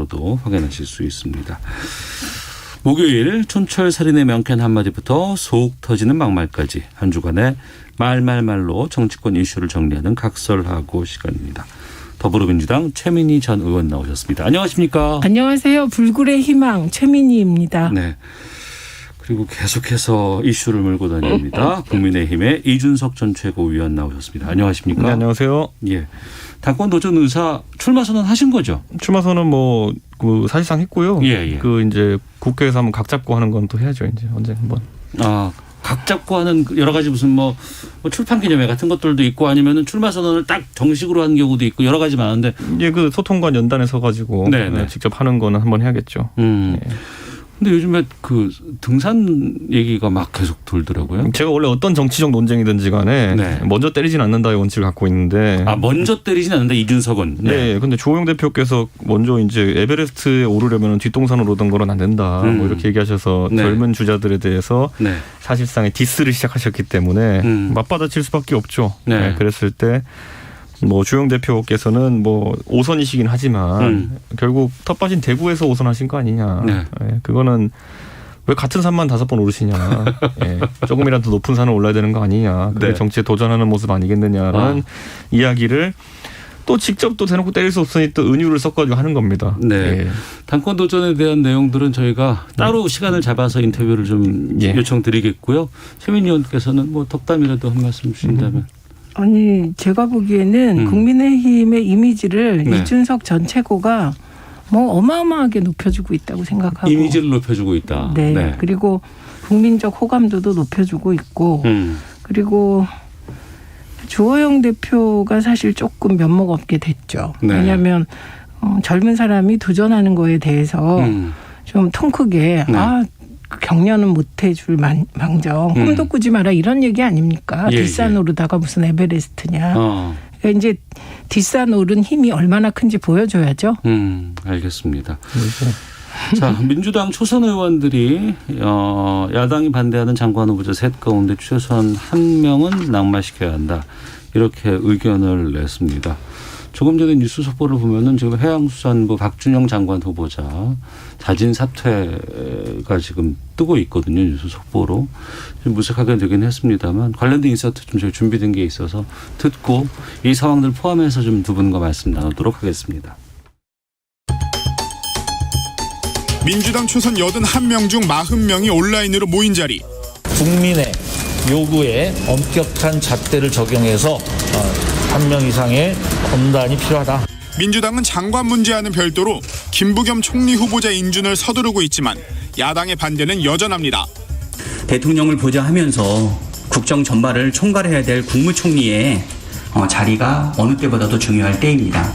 통해서도 확인하실 수 있습니다. 목요일 촌철살인의 명쾌한 한마디부터 속 터지는 막말까지 한 주간의 말말말로 정치권 이슈를 정리하는 각설하고 시간입니다. 더불어민주당 최민희 전 의원 나오셨습니다. 안녕하십니까? 안녕하세요. 불굴의 희망 최민희입니다. 네. 그리고 계속해서 이슈를 몰고 다닙니다. 국민의힘의 이준석 전 최고위원 나오셨습니다. 안녕하십니까? 네, 안녕하세요. 예. 당권 도전 의사 출마 선언하신 거죠? 출마 선언 사실상 했고요. 예. 이제 국회에서 한번 각 잡고 하는 건 또 해야죠. 이제 언제 한번. 각 잡고 하는 여러 가지 무슨 뭐 출판 기념회 같은 것들도 있고 아니면은 출마 선언을 딱 정식으로 하는 경우도 있고 여러 가지 많은데. 이제 그 소통관 연단에 서가지고 직접 하는 거는 한번 해야겠죠. 네. 근데 요즘에 그 등산 얘기가 막 계속 돌더라고요. 제가 원래 어떤 정치적 논쟁이든지 간에 먼저 때리진 않는다의 원칙을 갖고 있는데. 먼저 때리진 않는다 이준석은. 네. 근데 주호영 대표께서 먼저 이제 에베레스트에 오르려면 뒷동산으로 오던 거는 안 된다. 뭐 이렇게 얘기하셔서 젊은 주자들에 대해서 사실상의 디스를 시작하셨기 때문에 맞받아칠 수밖에 없죠. 그랬을 때. 주호영 대표께서는 5선이시긴 하지만 결국 텃밭인 대구에서 5선 하신 거 아니냐. 그거는 왜 같은 산만 5번 오르시냐. 조금이라도 높은 산을 올라야 되는 거 아니냐. 그게 정치에 도전하는 모습 아니겠느냐라는 이야기를 또 직접 또 대놓고 때릴 수 없으니 또 은유를 섞어가지고 하는 겁니다. 당권 도전에 대한 내용들은 저희가 따로 시간을 잡아서 인터뷰를 좀 요청드리겠고요. 최민희 의원께서는 덕담이라도 한 말씀 주신다면. 아니 제가 보기에는 국민의힘의 이미지를 이준석 전 최고가 어마어마하게 높여주고 있다고 생각하고. 이미지를 높여주고 있다. 그리고 국민적 호감도도 높여주고 있고 그리고 주호영 대표가 사실 조금 면목 없게 됐죠. 왜냐하면 젊은 사람이 도전하는 거에 대해서 좀 통 크게 격려는 못해줄 망정 꿈도 꾸지 마라 이런 얘기 아닙니까? 뒷산 오르다가 무슨 에베레스트냐. 그러니까 이제 뒷산 오른 힘이 얼마나 큰지 보여줘야죠. 알겠습니다. 자, 민주당 초선 의원들이 야당이 반대하는 장관 후보자 셋 가운데 최소한 한 명은 낙마시켜야 한다. 이렇게 의견을 냈습니다. 조금 전에 뉴스 속보를 보면은 지금 해양수산부 박준영 장관 후보자 자진 사퇴가 지금 뜨고 있거든요. 뉴스 속보로. 좀 무색하게 되긴 했습니다만 관련된 인사트 좀 저희 준비된 게 있어서 듣고 이 상황들 포함해서 좀 두 분과 말씀 나누도록 하겠습니다. 민주당 초선 81명 중 40명이 온라인으로 모인 자리. 국민의 요구에 엄격한 잣대를 적용해서 한 명 이상의 검단이 필요하다. 민주당은 장관 문제와는 별도로 김부겸 총리 후보자 인준을 서두르고 있지만 야당의 반대는 여전합니다. 대통령을 보좌하면서 국정 전반을 총괄해야 될 국무총리의 자리가 어느 때보다도 중요할 때입니다.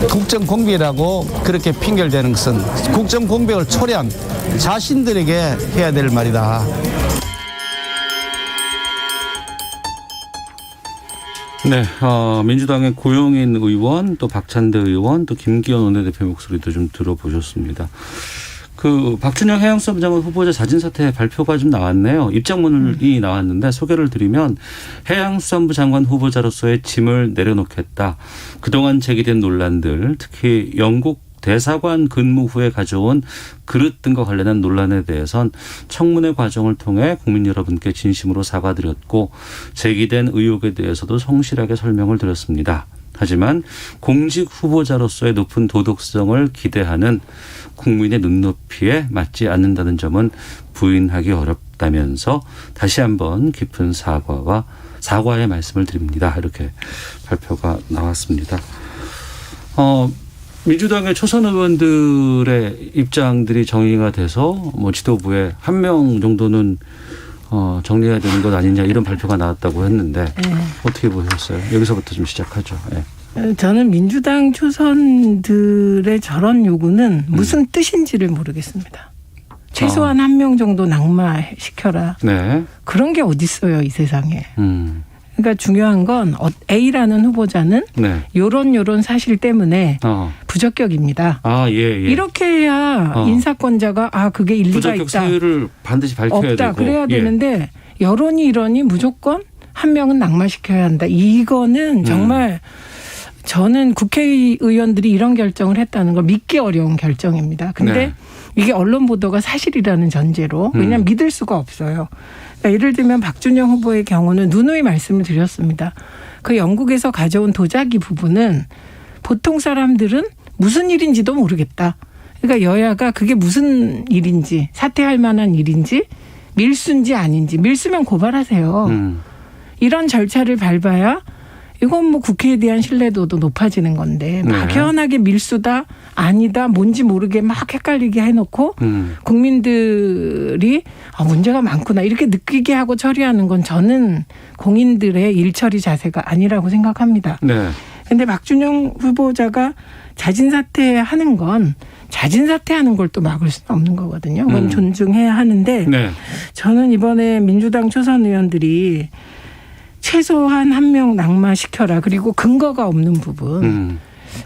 국정 공백이라고 그렇게 핑계대는 것은 국정 공백을 초래한 자신들에게 해야 될 말이다. 민주당의 고영인 의원, 또 박찬대 의원, 또 김기현 원내대표 목소리도 좀 들어보셨습니다. 그 박준영 해양수산부 장관 후보자 자진 사퇴 발표가 좀 나왔네요. 입장문이 나왔는데 소개를 드리면 해양수산부 장관 후보자로서의 짐을 내려놓겠다. 그동안 제기된 논란들, 특히 영국 대사관 근무 후에 가져온 그릇 등과 관련한 논란에 대해선 청문회 과정을 통해 국민 여러분께 진심으로 사과드렸고 제기된 의혹에 대해서도 성실하게 설명을 드렸습니다. 하지만 공직 후보자로서의 높은 도덕성을 기대하는 국민의 눈높이에 맞지 않는다는 점은 부인하기 어렵다면서 다시 한번 깊은 사과의 말씀을 드립니다. 이렇게 발표가 나왔습니다. 민주당의 초선 의원들의 입장들이 정리가 돼서 지도부에 한 명 정도는 정리해야 되는 것 아니냐 이런 발표가 나왔다고 했는데 어떻게 보셨어요? 여기서부터 좀 시작하죠. 저는 민주당 초선들의 저런 요구는 무슨 뜻인지를 모르겠습니다. 최소한 한 명 정도 낙마시켜라. 그런 게 어디 있어요 이 세상에. 그러니까 중요한 건 A라는 후보자는 요런 사실 때문에 부적격입니다. 이렇게 해야 인사권자가 그게 일리가 있다. 부적격 사유를 반드시 밝혀야 없다. 되고. 그래야 되는데 여론이 이러니 무조건 한 명은 낙마시켜야 한다. 이거는 정말 저는 국회의원들이 이런 결정을 했다는 걸 믿기 어려운 결정입니다. 근데 네. 이게 언론 보도가 사실이라는 전제로 왜냐하면 믿을 수가 없어요. 그러니까 예를 들면 박준영 후보의 경우는 누누이 말씀을 드렸습니다. 그 영국에서 가져온 도자기 부분은 보통 사람들은 무슨 일인지도 모르겠다. 그러니까 여야가 그게 무슨 일인지 사퇴할 만한 일인지 밀수인지 아닌지 밀수면 고발하세요. 이런 절차를 밟아야 이건 뭐 국회에 대한 신뢰도도 높아지는 건데 막연하게 밀수다 아니다 뭔지 모르게 막 헷갈리게 해놓고 국민들이 문제가 많구나 이렇게 느끼게 하고 처리하는 건 저는 공인들의 일처리 자세가 아니라고 생각합니다. 그런데 박준영 후보자가 자진 사퇴하는 건 자진 사퇴하는 걸 또 막을 수는 없는 거거든요. 그건 존중해야 하는데 저는 이번에 민주당 초선 의원들이 최소한 한 명 낙마시켜라. 그리고 근거가 없는 부분.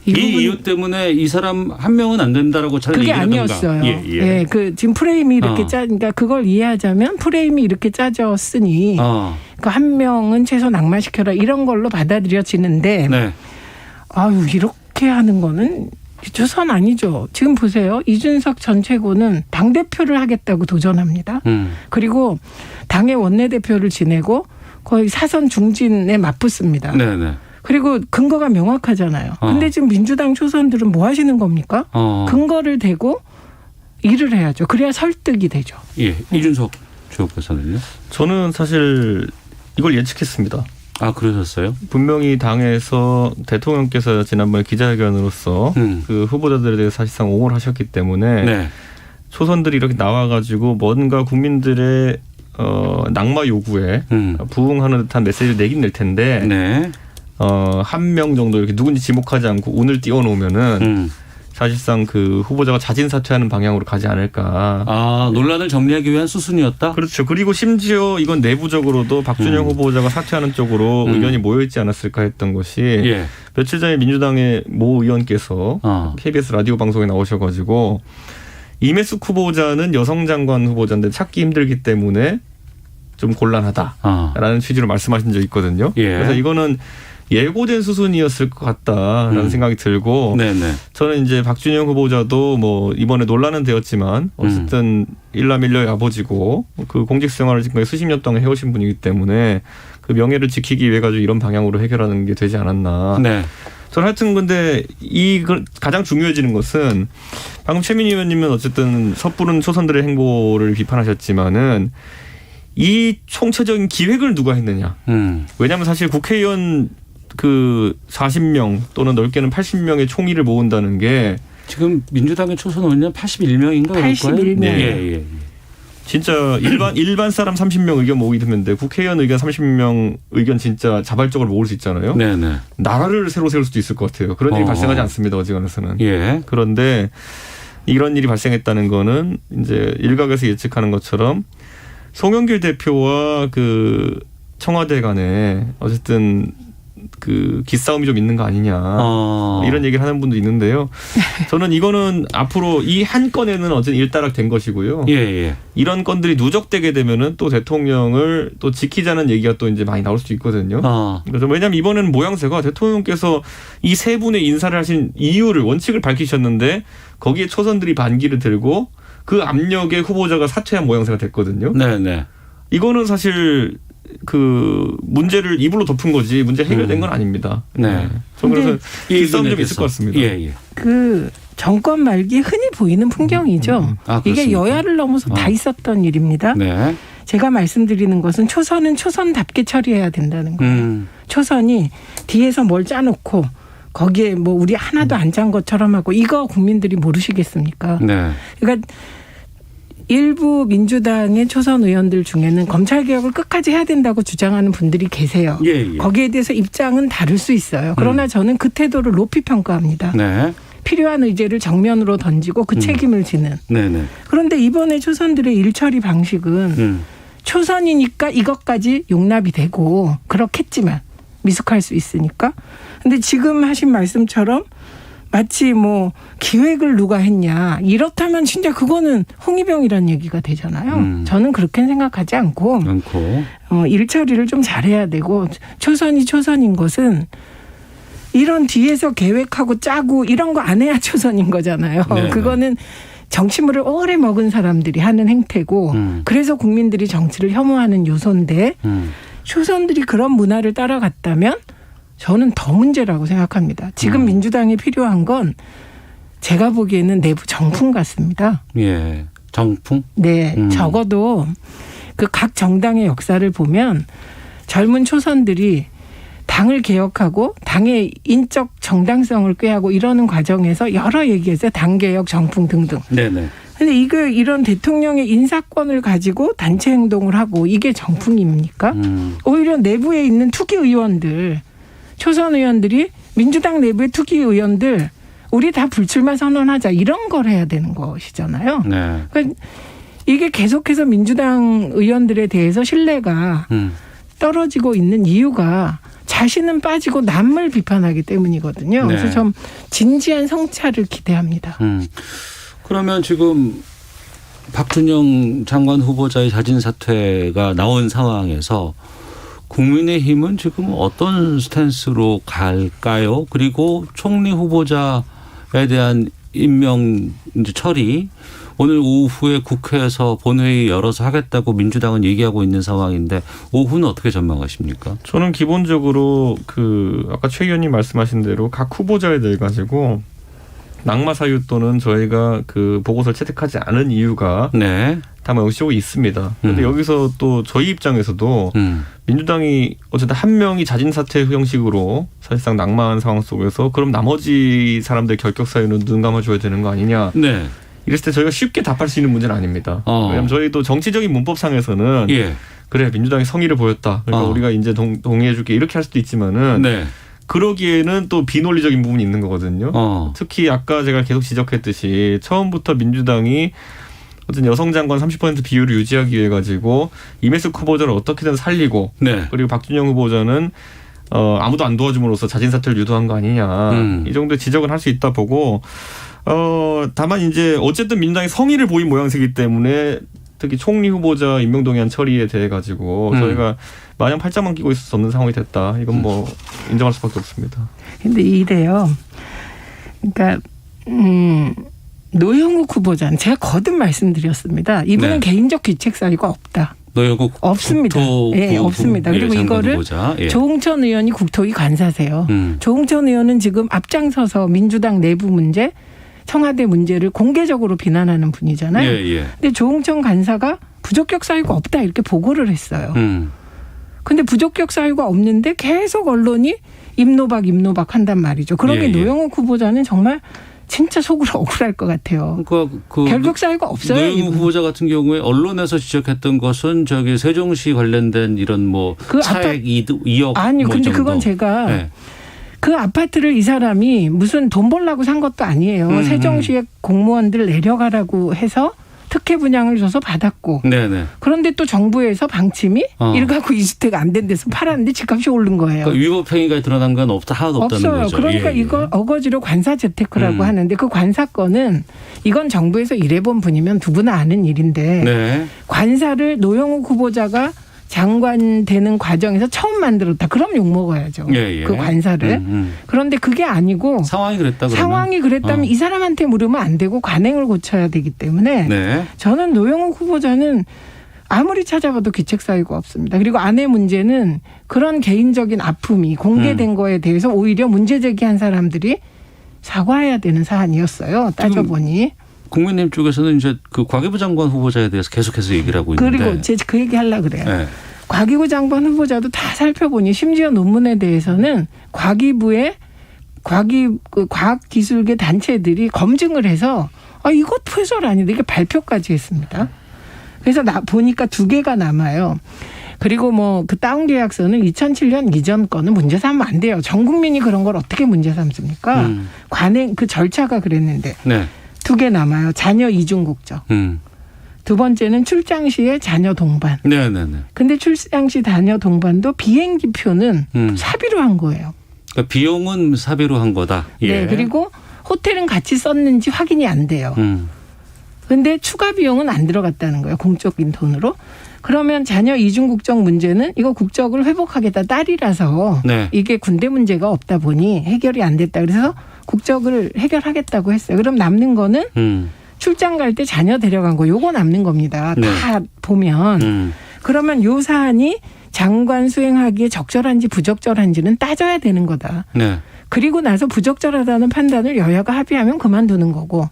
이 이유 때문에 이 사람 한 명은 안 된다라고 잘 그게 얘기하던가. 아니었어요. 예, 그 지금 프레임이 이렇게 그러니까 그걸 이해하자면 프레임이 이렇게 짜졌으니 그 한 명은 최소 낙마시켜라 이런 걸로 받아들여지는데 아유 이렇게 하는 거는 조선 아니죠. 지금 보세요. 이준석 전 최고는 당대표를 하겠다고 도전합니다. 그리고 당의 원내대표를 지내고 거의 사선 중진에 맞붙습니다. 그리고 근거가 명확하잖아요. 근데 지금 민주당 초선들은 뭐 하시는 겁니까? 근거를 대고 일을 해야죠. 그래야 설득이 되죠. 예, 이준석 주역교사는요? 저는 사실 이걸 예측했습니다. 아, 그러셨어요? 분명히 당에서 대통령께서 지난번에 기자회견으로서 그 후보자들에 대해 사실상 옹호를 하셨기 때문에 초선들이 이렇게 나와가지고 뭔가 국민들의 낙마 요구에 부응하는 듯한 메시지를 내긴 낼 텐데 한 명 정도 이렇게 누군지 지목하지 않고 운을 띄워놓으면은 사실상 그 후보자가 자진 사퇴하는 방향으로 가지 않을까. 아, 논란을 정리하기 위한 수순이었다? 그렇죠. 그리고 심지어 이건 내부적으로도 박준영 후보자가 사퇴하는 쪽으로 의견이 모여있지 않았을까 했던 것이 며칠 전에 민주당의 모 의원께서 KBS 라디오 방송에 나오셔가지고 이매숙 후보자는 여성 장관 후보자인데 찾기 힘들기 때문에 좀 곤란하다라는 취지로 말씀하신 적이 있거든요. 그래서 이거는 예고된 수순이었을 것 같다라는 생각이 들고 저는 이제 박준영 후보자도 뭐 이번에 논란은 되었지만 어쨌든 일남일녀의 아버지고 그 공직 생활을 지금까지 수십 년 동안 해오신 분이기 때문에 그 명예를 지키기 위해 가지고 이런 방향으로 해결하는 게 되지 않았나. 저는 하여튼 근데 이 가장 중요해지는 것은 방금 최민희 의원님은 어쨌든 섣부른 초선들의 행보를 비판하셨지만은 이 총체적인 기획을 누가 했느냐. 왜냐하면 사실 국회의원 그 40명 또는 넓게는 80명의 총의를 모은다는 게 지금 민주당의 초선 의원은 81명인가 그럴 거예요? 81명. 예. 진짜 일반 사람 30명 의견 모으기 힘든데 국회의원 의견 30명 의견 진짜 자발적으로 모을 수 있잖아요. 나라를 새로 세울 수도 있을 것 같아요. 그런 일이 발생하지 않습니다. 어지간해서는. 그런데 이런 일이 발생했다는 거는 이제 일각에서 예측하는 것처럼 송영길 대표와 그 청와대 간에 어쨌든 그 기싸움이 좀 있는 거 아니냐 이런 얘기를 하는 분도 있는데요. 저는 이거는 앞으로 이 한 건에는 어쨌든 일단락된 것이고요. 이런 건들이 누적되게 되면은 또 대통령을 또 지키자는 얘기가 또 이제 많이 나올 수도 있거든요. 그래서 왜냐하면 이번에는 모양새가 대통령께서 이 세 분의 인사를 하신 이유를 원칙을 밝히셨는데 거기에 초선들이 반기를 들고 그 압력에 후보자가 사퇴한 모양새가 됐거든요. 이거는 사실 그 문제를 입으로 덮은 거지 문제 해결된 건 아닙니다. 저는 그래서 기싸움 좀 있을 것 같습니다. 그 정권 말기 흔히 보이는 풍경이죠. 이게 여야를 넘어서 다 있었던 일입니다. 제가 말씀드리는 것은 초선은 초선답게 처리해야 된다는 거예요. 초선이 뒤에서 뭘 짜놓고 거기에 뭐 우리 하나도 안 짠 것처럼 하고 이거 국민들이 모르시겠습니까? 그러니까 일부 민주당의 초선 의원들 중에는 검찰개혁을 끝까지 해야 된다고 주장하는 분들이 계세요. 거기에 대해서 입장은 다를 수 있어요. 그러나 저는 그 태도를 높이 평가합니다. 필요한 의제를 정면으로 던지고 그 책임을 지는. 그런데 이번에 초선들의 일처리 방식은 초선이니까 이것까지 용납이 되고 그렇겠지만 미숙할 수 있으니까. 근데 지금 하신 말씀처럼 마치 뭐 기획을 누가 했냐 이렇다면 진짜 그거는 홍위병이라는 얘기가 되잖아요. 저는 그렇게 생각하지 않고 일 처리를 좀 잘해야 되고 초선이 초선인 것은 이런 뒤에서 계획하고 짜고 이런 거 안 해야 초선인 거잖아요. 네. 그거는 정치물을 오래 먹은 사람들이 하는 행태고 그래서 국민들이 정치를 혐오하는 요소인데 초선들이 그런 문화를 따라갔다면 저는 더 문제라고 생각합니다. 지금 민주당이 필요한 건 제가 보기에는 내부 정풍 같습니다. 예, 정풍? 네, 적어도 그 각 정당의 역사를 보면 젊은 초선들이 당을 개혁하고 당의 인적 정당성을 꾀하고 이러는 과정에서 여러 얘기했어요. 당개혁, 정풍 등등. 네네. 근데 이런 대통령의 인사권을 가지고 단체 행동을 하고 이게 정풍입니까? 오히려 내부에 있는 투기 의원들, 초선 의원들이 민주당 내부의 투기 의원들 우리 다 불출마 선언하자 이런 걸 해야 되는 것이잖아요. 네. 그러니까 이게 계속해서 민주당 의원들에 대해서 신뢰가 떨어지고 있는 이유가 자신은 빠지고 남을 비판하기 때문이거든요. 네. 그래서 좀 진지한 성찰을 기대합니다. 그러면 지금 박준영 장관 후보자의 자진 사퇴가 나온 상황에서 국민의힘은 지금 어떤 스탠스로 갈까요? 그리고 총리 후보자에 대한 임명 이제 처리 오늘 오후에 국회에서 본회의 열어서 하겠다고 민주당은 얘기하고 있는 상황인데 오후는 어떻게 전망하십니까? 저는 기본적으로 아까 최 의원님 말씀하신 대로 각 후보자에 대해 가지고 낙마 사유 또는 저희가 보고서를 채택하지 않은 이유가 네. 다만 의식하고 있습니다. 그런데 여기서 또 저희 입장에서도 민주당이 어쨌든 한 명이 자진 사퇴 형식으로 사실상 낙마한 상황 속에서 그럼 나머지 사람들 결격 사유는 눈 감아줘야 되는 거 아니냐. 네. 이랬을 때 저희가 쉽게 답할 수 있는 문제는 아닙니다. 왜냐하면 저희도 정치적인 문법상에서는 예. 그래 민주당이 성의를 보였다. 그러니까 우리가 이제 동의해줄게 이렇게 할 수도 있지만은 네. 그러기에는 또 비논리적인 부분이 있는 거거든요. 특히 아까 제가 계속 지적했듯이 처음부터 민주당이 어떤 여성 장관 30% 비율을 유지하기 위해 가지고 이메스 후보자를 어떻게든 살리고 네. 그리고 박준영 후보자는 아무도 안 도와줌으로써 자진 사퇴를 유도한 거 아니냐. 이 정도의 지적은 할 수 있다 보고 다만 이제 어쨌든 민주당이 성의를 보인 모양새이기 때문에 특히 총리 후보자 임명동의안 처리에 대해 가지고 저희가 마냥 팔짱만 끼고 있을 수 없는 상황이 됐다. 이건 뭐 인정할 수밖에 없습니다. 근데 이래요. 그러니까 노영욱 후보자는 제가 거듭 말씀드렸습니다. 이분은 네. 개인적 귀책 사유가 없다. 노영욱 없습니다. 예, 없습니다. 그리고 이거를 예. 조응천 의원이 국토위 간사세요. 조응천 의원은 지금 앞장서서 민주당 내부 문제, 청와대 문제를 공개적으로 비난하는 분이잖아요. 예, 예. 근데 조응천 간사가 부적격 사유가 없다 이렇게 보고를 했어요. 근데 부적격 사유가 없는데 계속 언론이 임노박 한단 말이죠. 그러게 예, 예. 노영욱 후보자는 정말 진짜 속으로 억울할 것 같아요. 그러니까 결격 사유가 없어요. 노영욱 이분. 후보자 같은 경우에 언론에서 지적했던 것은 저기 세종시 관련된 이런 뭐 차액 2억 아니 뭐 근데 정도. 그건 제가 네. 그 아파트를 이 사람이 무슨 돈 벌려고 산 것도 아니에요. 세종시에 공무원들 내려가라고 해서 특혜 분양을 줘서 받았고. 네네. 그런데 또 정부에서 방침이 1가구 2주택 안 된 데서 팔았는데 집값이 오른 거예요. 그러니까 위법 행위가 드러난 건 하나도 없다는 없어요. 거죠. 그러니까 예, 예. 이걸 어거지로 관사 재테크라고 하는데 그 관사건은 이건 정부에서 일해본 분이면 누구나 아는 일인데 네. 관사를 노영욱 후보자가 장관 되는 과정에서 처음 만들었다. 그럼 욕먹어야죠. 예, 예. 그 관사를. 그런데 그게 아니고 상황이 그랬다 그러면. 상황이 그랬다면 이 사람한테 물으면 안 되고 관행을 고쳐야 되기 때문에 네. 저는 노영욱 후보자는 아무리 찾아봐도 귀책 사유가 없습니다. 그리고 아내 문제는 그런 개인적인 아픔이 공개된 거에 대해서 오히려 문제 제기한 사람들이 사과해야 되는 사안이었어요. 따져보니. 국민의힘 쪽에서는 이제 그 과기부 장관 후보자에 대해서 계속해서 얘기를 하고 있는데. 그리고 제가 그 얘기 하려고 그래요. 네. 과기부 장관 후보자도 다 살펴보니 심지어 논문에 대해서는 과기부의 과학기술계 단체들이 검증을 해서 이것 폐설 아니다. 이게 발표까지 했습니다. 그래서 보니까 2개가 남아요. 그리고 뭐 그 다운 계약서는 2007년 이전 거는 문제 삼으면 안 돼요. 전 국민이 그런 걸 어떻게 문제 삼습니까? 관행 그 절차가 그랬는데. 네. 2개 남아요. 자녀 이중 국적. 두 번째는 출장 시에 자녀 동반. 네네네. 근데 출장 시 자녀 동반도 비행기 표는 사비로 한 거예요. 그러니까 비용은 사비로 한 거다. 예. 네. 그리고 호텔은 같이 썼는지 확인이 안 돼요. 근데 추가 비용은 안 들어갔다는 거예요. 공적인 돈으로. 그러면 자녀 이중 국적 문제는 이거 국적을 회복하겠다. 딸이라서 네. 이게 군대 문제가 없다 보니 해결이 안 됐다. 그래서 국적을 해결하겠다고 했어요. 그럼 남는 거는 출장 갈 때 자녀 데려간 거 요거 남는 겁니다. 네. 다 보면. 그러면 요 사안이 장관 수행하기에 적절한지 부적절한지는 따져야 되는 거다. 네. 그리고 나서 부적절하다는 판단을 여야가 합의하면 그만두는 거고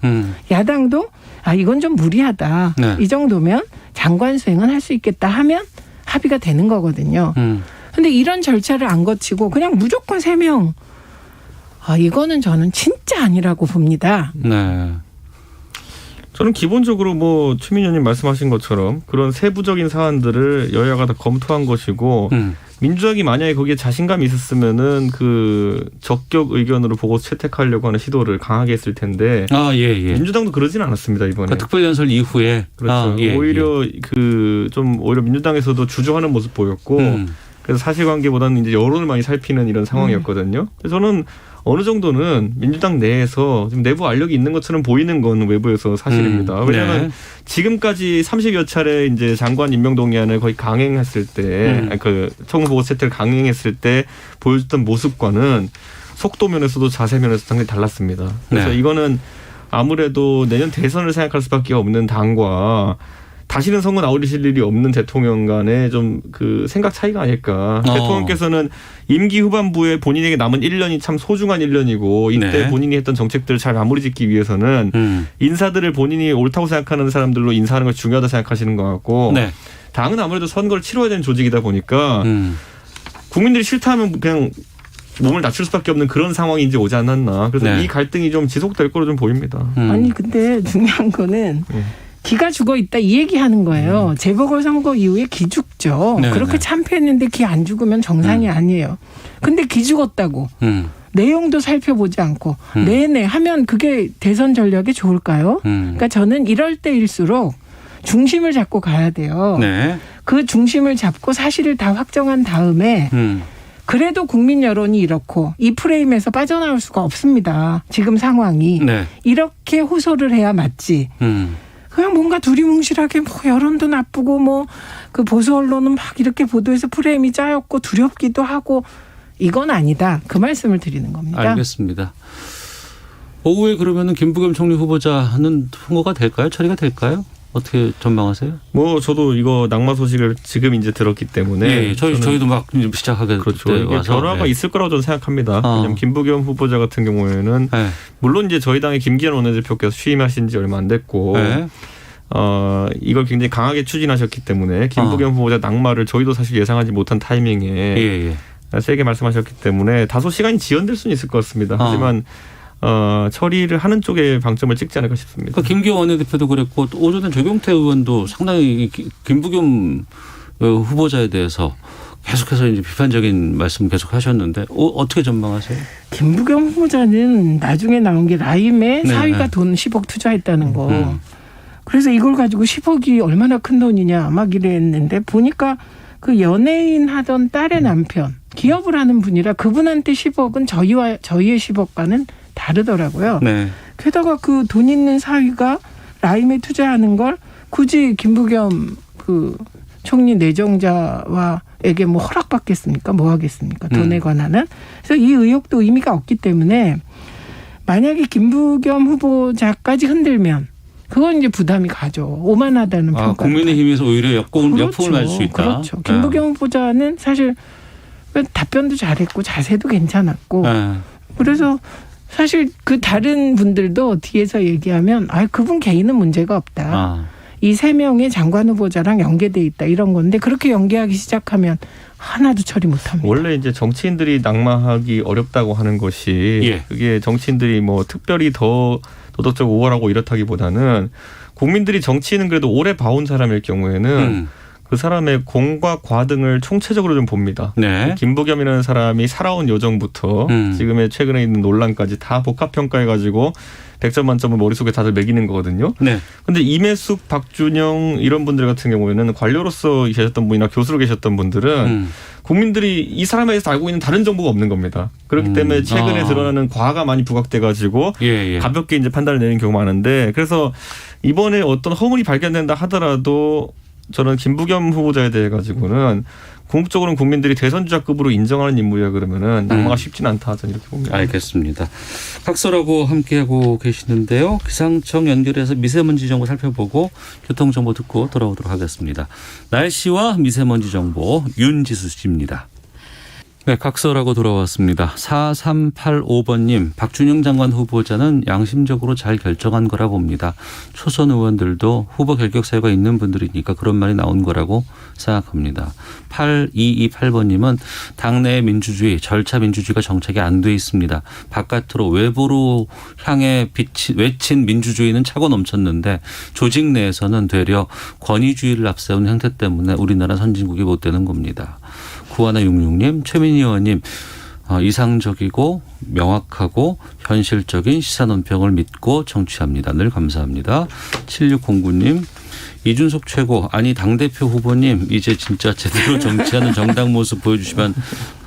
야당도 이건 좀 무리하다. 네. 이 정도면 장관 수행은 할 수 있겠다 하면 합의가 되는 거거든요. 근데 이런 절차를 안 거치고 그냥 무조건 3명. 이거는 저는 진짜 아니라고 봅니다. 네. 저는 기본적으로 뭐 최민희 의원님 말씀하신 것처럼 그런 세부적인 사안들을 여야가 다 검토한 것이고 민주당이 만약에 거기에 자신감이 있었으면은 그 적격 의견으로 보고서 채택하려고 하는 시도를 강하게 했을 텐데 예. 민주당도 그러진 않았습니다 이번에. 그러니까 특별연설 이후에 그렇죠. 오히려 오히려 민주당에서도 주저하는 모습 보였고 그래서 사실관계보다는 이제 여론을 많이 살피는 이런 상황이었거든요. 그래서 저는 어느 정도는 민주당 내에서 지금 내부 알력이 있는 것처럼 보이는 건 외부에서 사실입니다. 왜냐하면 지금까지 30여 차례 이제 장관 임명 동의안을 거의 강행했을 때, 그 청문 보고 세트를 강행했을 때 보여줬던 모습과는 속도 면에서도 자세 면에서 상당히 달랐습니다. 그래서 이거는 아무래도 내년 대선을 생각할 수밖에 없는 당과 다시는 선거 나오실 일이 없는 대통령 간의 좀 그 생각 차이가 아닐까. 대통령께서는 임기 후반부에 본인에게 남은 1년이 참 소중한 1년이고 이때 본인이 했던 정책들을 잘 마무리 짓기 위해서는 인사들을 본인이 옳다고 생각하는 사람들로 인사하는 걸 중요하다 생각하시는 것 같고 당은 아무래도 선거를 치러야 되는 조직이다 보니까 국민들이 싫다 하면 그냥 몸을 낮출 수밖에 없는 그런 상황이 이제 오지 않았나. 그래서 이 갈등이 좀 지속될 거로 좀 보입니다. 아니 근데 중요한 거는 기가 죽어 있다 이 얘기하는 거예요. 재보궐선거 이후에 기 죽죠. 그렇게 참패했는데 기 안 죽으면 정상이 아니에요. 근데 기 죽었다고 내용도 살펴보지 않고 내내 하면 그게 대선 전략에 좋을까요? 그러니까 저는 이럴 때일수록 중심을 잡고 가야 돼요. 그 중심을 잡고 사실을 다 확정한 다음에 그래도 국민 여론이 이렇고 이 프레임에서 빠져나올 수가 없습니다. 지금 상황이. 이렇게 호소를 해야 맞지. 그냥 뭔가 두리뭉실하게 뭐 여론도 나쁘고 뭐 그 보수 언론은 막 이렇게 보도해서 프레임이 짜였고 두렵기도 하고 이건 아니다. 그 말씀을 드리는 겁니다. 알겠습니다. 오후에 그러면은 김부겸 총리 후보자는 통과가 될까요? 처리가 될까요? 어떻게 전망하세요? 뭐 저도 이거 낙마 소식을 지금 이제 들었기 때문에 저희도 막 시작하게 그렇죠. 이게 와서 변화가 있을 거라고 저는 생각합니다. 왜냐하면 김부겸 후보자 같은 경우에는 물론 이제 저희 당의 김기현 원내대표께서 취임하신 지 얼마 안 됐고 이걸 굉장히 강하게 추진하셨기 때문에 김부겸 후보자 낙마를 저희도 사실 예상하지 못한 타이밍에 세게 말씀하셨기 때문에 다소 시간이 지연될 수는 있을 것 같습니다. 하지만 처리를 하는 쪽에 방점을 찍지 않을까 싶습니다. 그러니까 김기현 원내대표도 그랬고 또 오전에 조경태 의원도 상당히 김부겸 후보자에 대해서 계속해서 이제 비판적인 말씀 계속 하셨는데 어떻게 전망하세요? 김부겸 후보자는 나중에 나온 게 라임에 사위가 돈 10억 투자했다는 거. 그래서 이걸 가지고 10억이 얼마나 큰 돈이냐 막 이랬는데 보니까 그 연예인 하던 딸의 남편 기업을 하는 분이라 그분한테 10억은 저희의 10억과는 다르더라고요. 게다가 그 돈 있는 사위가 라임에 투자하는 걸 굳이 김부겸 그 총리 내정자와에게 뭐 허락받겠습니까? 뭐 하겠습니까? 돈에 관한은. 그래서 이 의혹도 의미가 없기 때문에 만약에 김부겸 후보자까지 흔들면 그건 이제 부담이 가죠. 오만하다는 평가. 국민의힘에서 오히려 역풍을 맞을 수 있다. 그렇죠. 김부겸 후보자는 사실 답변도 잘했고 자세도 괜찮았고 그래서 사실 그 다른 분들도 뒤에서 얘기하면 그분 개인은 문제가 없다. 이 3명의 장관 후보자랑 연계돼 있다 이런 건데 그렇게 연계하기 시작하면 하나도 처리 못합니다. 원래 이제 정치인들이 낙마하기 어렵다고 하는 것이 그게 정치인들이 뭐 특별히 더 도덕적 우월하고 이렇다기보다는 국민들이 정치인은 그래도 오래 봐온 사람일 경우에는 그 사람의 공과 과 등을 총체적으로 좀 봅니다. 김부겸이라는 사람이 살아온 여정부터 지금의 최근에 있는 논란까지 다 복합평가해가지고 100점 만점을 머릿속에 다들 매기는 거거든요. 근데 임혜숙, 박준영 이런 분들 같은 경우에는 관료로서 계셨던 분이나 교수로 계셨던 분들은 국민들이 이 사람에 대해서 알고 있는 다른 정보가 없는 겁니다. 그렇기 때문에 최근에 드러나는 과가 많이 부각돼가지고 가볍게 이제 판단을 내리는 경우가 많은데 그래서 이번에 어떤 허물이 발견된다 하더라도 저는 김부겸 후보자에 대해 가지고는 궁극적으로는 국민들이 대선주자급으로 인정하는 인물이라 그러면은 낙마가 쉽지는 않다 저는 이렇게 봅니다. 알겠습니다. 각설하고 함께하고 계시는데요. 기상청 연결해서 미세먼지 정보 살펴보고 교통정보 듣고 돌아오도록 하겠습니다. 날씨와 미세먼지 정보 윤지수 씨입니다. 네, 각설하고 돌아왔습니다. 4385번님, 박준영 장관 후보자는 양심적으로 잘 결정한 거라 봅니다. 초선 의원들도 후보 결격 사유가 있는 분들이니까 그런 말이 나온 거라고 생각합니다. 8228번님은 당내의 민주주의, 절차 민주주의가 정착이 안 돼 있습니다. 바깥으로 외부로 향해 외친 민주주의는 차고 넘쳤는데 조직 내에서는 되려 권위주의를 앞세운 형태 때문에 우리나라 선진국이 못 되는 겁니다. 9166님, 최민희 의원님, 이상적이고 명확하고 현실적인 시사논평을 믿고 정치합니다. 늘 감사합니다. 7609님, 이준석 최고, 아니 당대표 후보님 이제 진짜 제대로 정치하는 정당 모습 보여주시면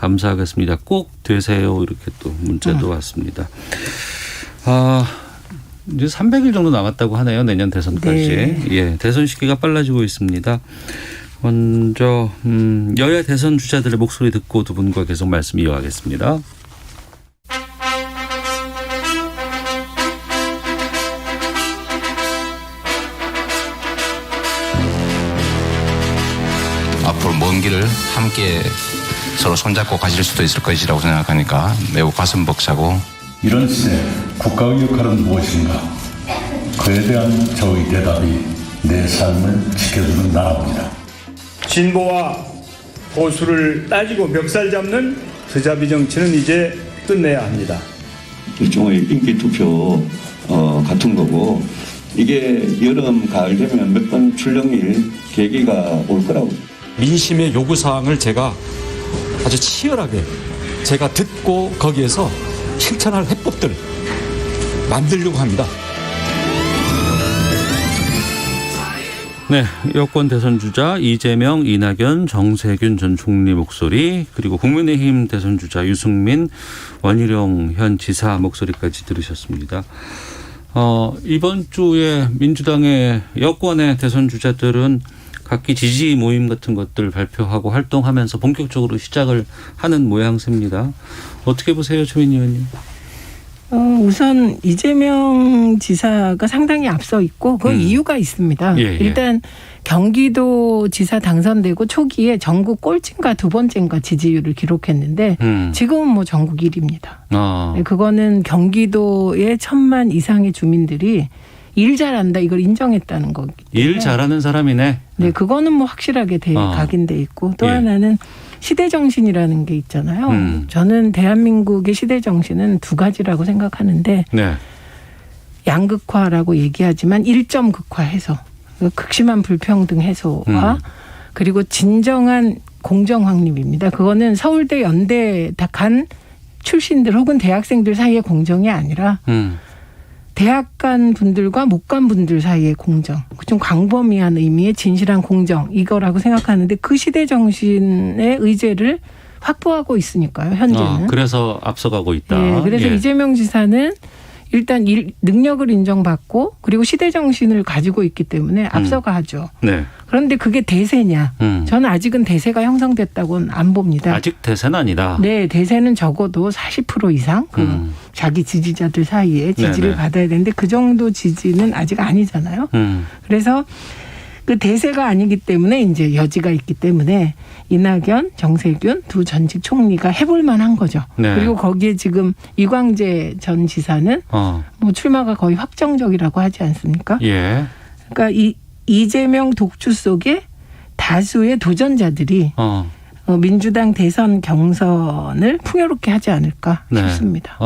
감사하겠습니다. 꼭 되세요. 이렇게 또 문자도 왔습니다. 이제 300일 정도 남았다고 하네요. 내년 대선까지. 네. 예, 대선 시기가 빨라지고 있습니다. 먼저 여야 대선 주자들의 목소리 듣고 두 분과 계속 말씀 이어가겠습니다. 앞으로 먼 길을 함께 서로 손잡고 가실 수도 있을 것이라고 생각하니까 매우 가슴 벅차고 이런 시대 국가의 역할은 무엇인가? 그에 대한 저의 대답이 내 삶을 지켜주는 나라입니다. 진보와 보수를 따지고 멱살 잡는 드자비 정치는 이제 끝내야 합니다. 일종의 인기 투표 같은 거고 이게 여름 가을 되면 몇 번 출렁일 계기가 올 거라고. 민심의 요구사항을 제가 아주 치열하게 제가 듣고 거기에서 실천할 해법들 만들려고 합니다. 네, 여권 대선 주자 이재명, 이낙연, 정세균 전 총리 목소리 그리고 국민의힘 대선 주자 유승민, 원희룡 현 지사 목소리까지 들으셨습니다. 이번 주에 민주당의 여권의 대선 주자들은 각기 지지 모임 같은 것들 발표하고 활동하면서 본격적으로 시작을 하는 모양새입니다. 어떻게 보세요, 최민희 의원님? 우선 이재명 지사가 상당히 앞서 있고 그 이유가 있습니다. 일단 경기도 지사 당선되고 초기에 전국 꼴찌인가 두 번째인가 지지율을 기록했는데 지금은 뭐 전국 1위입니다. 그거는 경기도의 1000만 이상의 주민들이 일 잘한다 이걸 인정했다는 거기 때문에. 일 잘하는 사람이네. 네, 그거는 뭐 확실하게 각인돼 있고 또 하나는 시대정신이라는 게 있잖아요. 저는 대한민국의 시대정신은 두 가지라고 생각하는데 양극화라고 얘기하지만 1점 극화해서 극심한 불평등 해소와 그리고 진정한 공정 확립입니다. 그거는 서울대 연대 간 출신들 혹은 대학생들 사이의 공정이 아니라 대학 간 분들과 못 간 분들 사이의 공정, 좀 광범위한 의미의 진실한 공정 이거라고 생각하는데 그 시대 정신의 의제를 확보하고 있으니까요. 현재는. 그래서 앞서가고 있다. 네, 그래서 이재명 지사는 일단 능력을 인정받고 그리고 시대 정신을 가지고 있기 때문에 앞서가죠. 네. 그런데 그게 대세냐? 저는 아직은 대세가 형성됐다고는 안 봅니다. 아직 대세는 아니다. 네, 대세는 적어도 40% 이상 자기 지지자들 사이에 지지를 받아야 되는데 그 정도 지지는 아직 아니잖아요. 그래서 그 대세가 아니기 때문에 이제 여지가 있기 때문에 이낙연, 정세균 두 전직 총리가 해볼 만한 거죠. 네. 그리고 거기에 지금 이광재 전 지사는 뭐 출마가 거의 확정적이라고 하지 않습니까? 예. 그러니까 이재명 독주 속에 다수의 도전자들이 민주당 대선 경선을 풍요롭게 하지 않을까 싶습니다.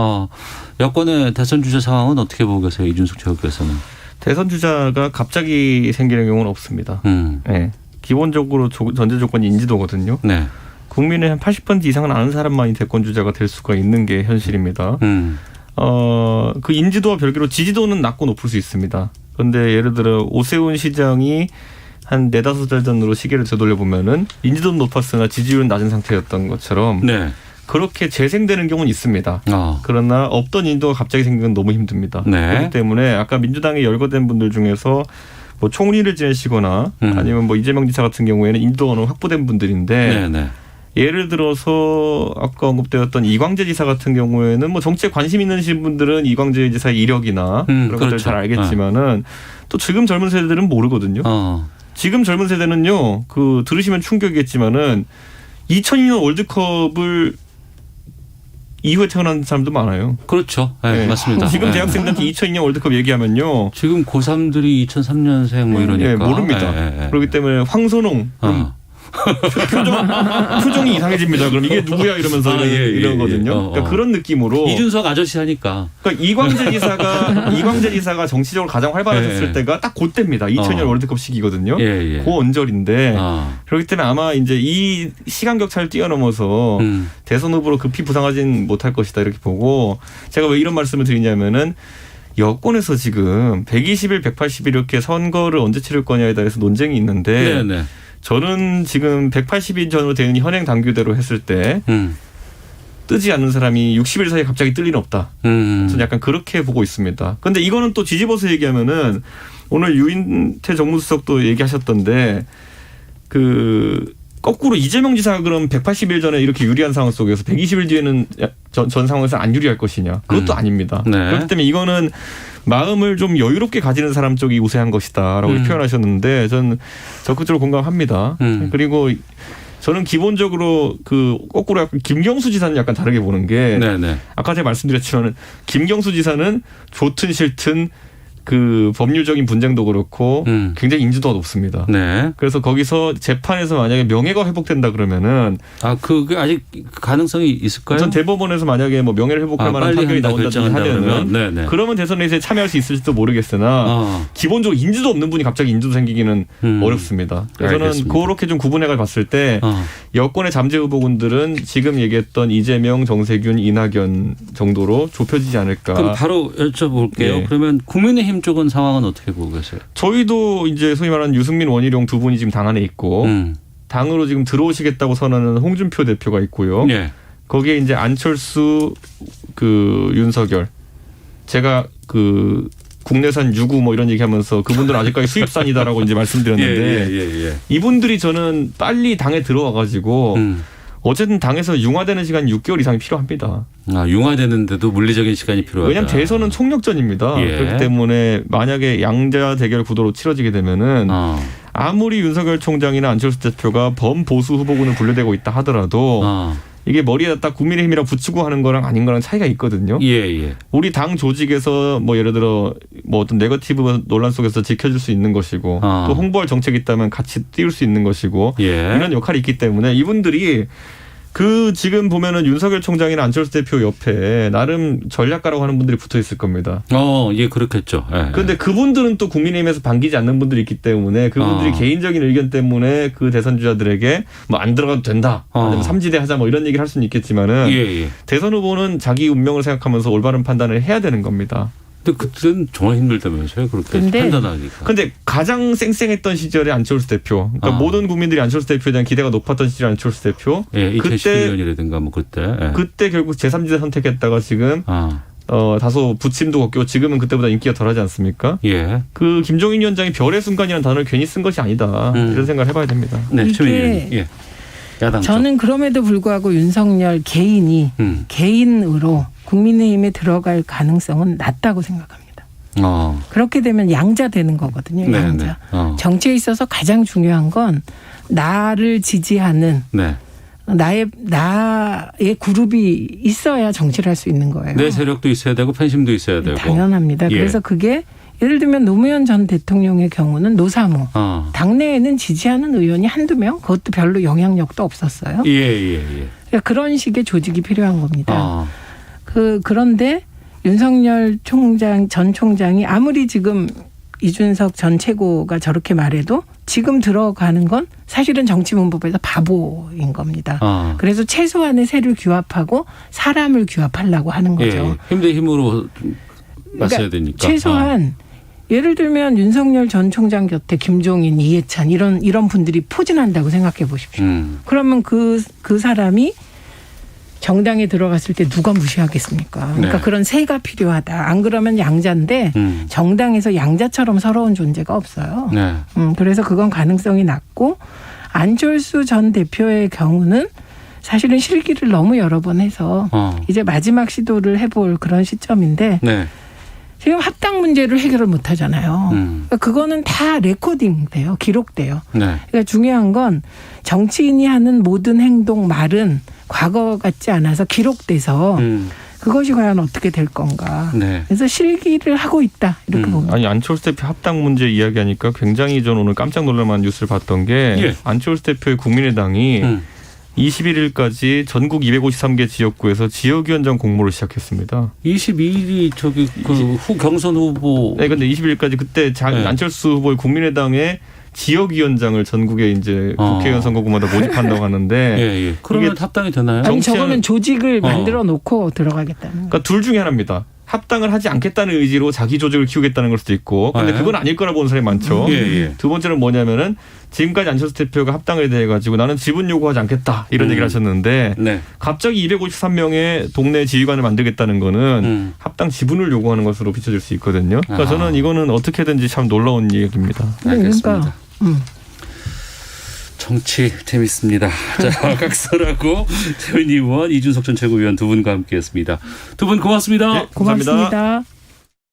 여권의 대선 주자 상황은 어떻게 보고 계세요? 이준석 최고께서는. 대선 주자가 갑자기 생기는 경우는 없습니다. 네. 기본적으로 전제 조건이 인지도거든요. 네. 국민의 한 80% 이상은 아는 사람만이 대권 주자가 될 수가 있는 게 현실입니다. 그 인지도와 별개로 지지도는 낮고 높을 수 있습니다. 그런데 예를 들어 오세훈 시장이 한 4-5달 전으로 시계를 되돌려 보면은 인지도는 높았으나 지지율은 낮은 상태였던 것처럼 네. 그렇게 재생되는 경우는 있습니다. 그러나 없던 인도가 갑자기 생긴 건 너무 힘듭니다. 네. 그렇기 때문에 아까 민주당에 열거된 분들 중에서 뭐 총리를 지내시거나 아니면 뭐 이재명 지사 같은 경우에는 인도는 확보된 분들인데 네. 예를 들어서 아까 언급되었던 이광재 지사 같은 경우에는 뭐 정치에 관심 있는 분들은 이광재 지사의 이력이나 그런 것들 잘 알겠지만은 또 지금 젊은 세대들은 모르거든요. 지금 젊은 세대는요, 그 들으시면 충격이겠지만은 2002년 월드컵을 이후에 태어난 사람도 많아요. 그렇죠. 네, 맞습니다. 지금 대학생들한테 2002년 월드컵 얘기하면요. 지금 고3들이 2003년생 뭐 이러니까. 네, 모릅니다. 그렇기 때문에 황선홍. 표정이 이상해집니다. 그럼 이게 누구야 이러면서 이러거든요. 그러니까 그런 느낌으로 이준석 아저씨 하니까. 그러니까 이광재 지사가 정치적으로 가장 활발해졌을 때가 딱 그때입니다. 2000년 월드컵 시기거든요. 그 언저리인데 그렇기 때문에 아마 이제 이 시간 격차를 뛰어넘어서 대선 후보로 급히 부상하진 못할 것이다 이렇게 보고 제가 왜 이런 말씀을 드리냐면은. 여권에서 지금 120일, 180일 이렇게 선거를 언제 치를 거냐에 대해서 논쟁이 있는데 저는 지금 180일 전으로 되는 현행 당규대로 했을 때 뜨지 않는 사람이 60일 사이에 갑자기 뜰 리는 없다. 저는 약간 그렇게 보고 있습니다. 그런데 이거는 또 뒤집어서 얘기하면은 오늘 유인태 정무수석도 얘기하셨던데 거꾸로 이재명 지사가 그럼 180일 전에 이렇게 유리한 상황 속에서 120일 뒤에는 전 상황에서 안 유리할 것이냐. 그것도 아닙니다. 그렇기 때문에 이거는 마음을 좀 여유롭게 가지는 사람 쪽이 우세한 것이다 라고 표현하셨는데 저는 적극적으로 공감합니다. 그리고 저는 기본적으로 거꾸로 약간 김경수 지사는 약간 다르게 보는 게 아까 제가 말씀드렸지만 김경수 지사는 좋든 싫든 그 법률적인 분쟁도 그렇고 굉장히 인지도가 높습니다. 그래서 거기서 재판에서 만약에 명예가 회복된다 그러면은 그게 아직 가능성이 있을까요? 전 대법원에서 만약에 뭐 명예를 회복할 만한 판결이 나온다든지 하면은 그러면 대선에 참여할 수 있을지도 모르겠으나 기본적으로 인지도 없는 분이 갑자기 인지도 생기기는 어렵습니다. 그래서 저는 그렇게 좀 구분해가 봤을 때 여권의 잠재 후보군들은 지금 얘기했던 이재명, 정세균, 이낙연 정도로 좁혀지지 않을까. 그럼 바로 여쭤볼게요. 그러면 국민의힘 쪽은 상황은 어떻게 보고 계세요? 저희도 이제 소위 말하는 유승민, 원희룡 두 분이 지금 당 안에 있고 당으로 지금 들어오시겠다고 선언하는 홍준표 대표가 있고요. 거기에 이제 안철수, 윤석열. 제가 국내산 유구 뭐 이런 얘기하면서 그분들은 아직까지 수입산이다라고 이제 말씀드렸는데 이분들이 저는 빨리 당에 들어와가지고. 어쨌든 당에서 융화되는 시간 6개월 이상이 필요합니다. 융화되는데도 물리적인 시간이 필요하다. 왜냐하면 대선은 총력전입니다. 그렇기 때문에 만약에 양자 대결 구도로 치러지게 되면은 아무리 윤석열 총장이나 안철수 대표가 범보수 후보군을 분류되고 있다 하더라도 이게 머리에다 딱 국민의힘이랑 붙이고 하는 거랑 아닌 거랑 차이가 있거든요. 우리 당 조직에서 뭐 예를 들어 뭐 어떤 네거티브 논란 속에서 지켜줄 수 있는 것이고 또 홍보할 정책이 있다면 같이 띄울 수 있는 것이고 이런 역할이 있기 때문에 이분들이 지금 보면은 윤석열 총장이나 안철수 대표 옆에 나름 전략가라고 하는 분들이 붙어 있을 겁니다. 그렇겠죠. 그런데 그분들은 또 국민의힘에서 반기지 않는 분들이 있기 때문에 그분들이 개인적인 의견 때문에 그 대선 주자들에게 뭐 안 들어가도 된다. 아니면 삼지대 하자 뭐 이런 얘기를 할 수는 있겠지만은 대선 후보는 자기 운명을 생각하면서 올바른 판단을 해야 되는 겁니다. 근데 그때는 정말 힘들다면서요, 그렇게 판단하기가. 근데 가장 쌩쌩했던 시절에 안철수 대표, 그러니까 모든 국민들이 안철수 대표에 대한 기대가 높았던 시절 안철수 대표. 2011년이라든가 뭐 그때. 그때 결국 제3지대 선택했다가 지금 다소 부침도 걷고 지금은 그때보다 인기가 덜하지 않습니까? 그 김종인 위원장이 별의 순간이라는 단어를 괜히 쓴 것이 아니다. 이런 생각을 해봐야 됩니다. 이게 저는 그럼에도 불구하고 윤석열 개인이 개인으로 국민의힘에 들어갈 가능성은 낮다고 생각합니다. 그렇게 되면 양자 되는 거거든요. 양자. 정치에 있어서 가장 중요한 건 나를 지지하는 나의 그룹이 있어야 정치를 할 수 있는 거예요. 내 세력도 있어야 되고 팬심도 있어야 되고. 당연합니다. 그래서 그게 예를 들면 노무현 전 대통령의 경우는 노사모. 당내에는 지지하는 의원이 한두 명? 그것도 별로 영향력도 없었어요. 그러니까 그런 식의 조직이 필요한 겁니다. 그런데 윤석열 전 총장이 아무리 지금 이준석 전 최고가 저렇게 말해도 지금 들어가는 건 사실은 정치문법에서 바보인 겁니다. 그래서 최소한의 세를 규합하고 사람을 규합하려고 하는 거죠. 힘 대 힘으로 맞서야 되니까. 최소한 예를 들면 윤석열 전 총장 곁에 김종인, 이해찬 이런 분들이 포진한다고 생각해 보십시오. 그러면 그 사람이 정당에 들어갔을 때 누가 무시하겠습니까? 그러니까 네. 그런 세가 필요하다. 안 그러면 양자인데 정당에서 양자처럼 서러운 존재가 없어요. 네. 그래서 그건 가능성이 낮고 안철수 전 대표의 경우는 사실은 실기를 너무 여러 번 해서 이제 마지막 시도를 해볼 그런 시점인데 네. 지금 합당 문제를 해결을 못 하잖아요. 그러니까 그거는 다 레코딩 돼요. 기록돼요. 네. 그러니까 중요한 건 정치인이 하는 모든 행동, 말은 과거 같지 않아서 기록돼서 그것이 과연 어떻게 될 건가. 네. 그래서 실기를 하고 있다. 이렇게 봅니다. 아니 안철수 대표 합당 문제 이야기하니까 굉장히 저는 오늘 깜짝 놀랄만한 뉴스를 봤던 게 예. 안철수 대표의 국민의당이 21일까지 전국 253개 지역구에서 지역위원장 공모를 시작했습니다. 22일이 저기 그 경선 후보. 네, 근데 21일까지 그때 네. 안철수 후보의 국민의당의 지역위원장을 전국에 이제 국회의원 선거구마다 모집한다고 하는데 예. 그러면 합당이 되나요? 아니 저거는 조직을 만들어 놓고 들어가겠다는 거예요. 그러니까 둘 중에 하나입니다. 합당을 하지 않겠다는 의지로 자기 조직을 키우겠다는 걸 수도 있고, 근데 그건 아닐 거라 보는 사람이 많죠. 두 번째는 뭐냐면은 지금까지 안철수 대표가 합당에 대해 가지고 나는 지분 요구하지 않겠다 이런 얘기를 하셨는데 네. 갑자기 253명의 동네 지휘관을 만들겠다는 거는 합당 지분을 요구하는 것으로 비춰질 수 있거든요. 그러니까 저는 이거는 어떻게든지 참 놀라운 얘기입니다. 알겠습니다. 정치 재밌습니다. 자, 각설하고 최민희 의원, 이준석 전 최고위원 두 분과 함께했습니다. 두 분 고맙습니다. 네, 고맙습니다.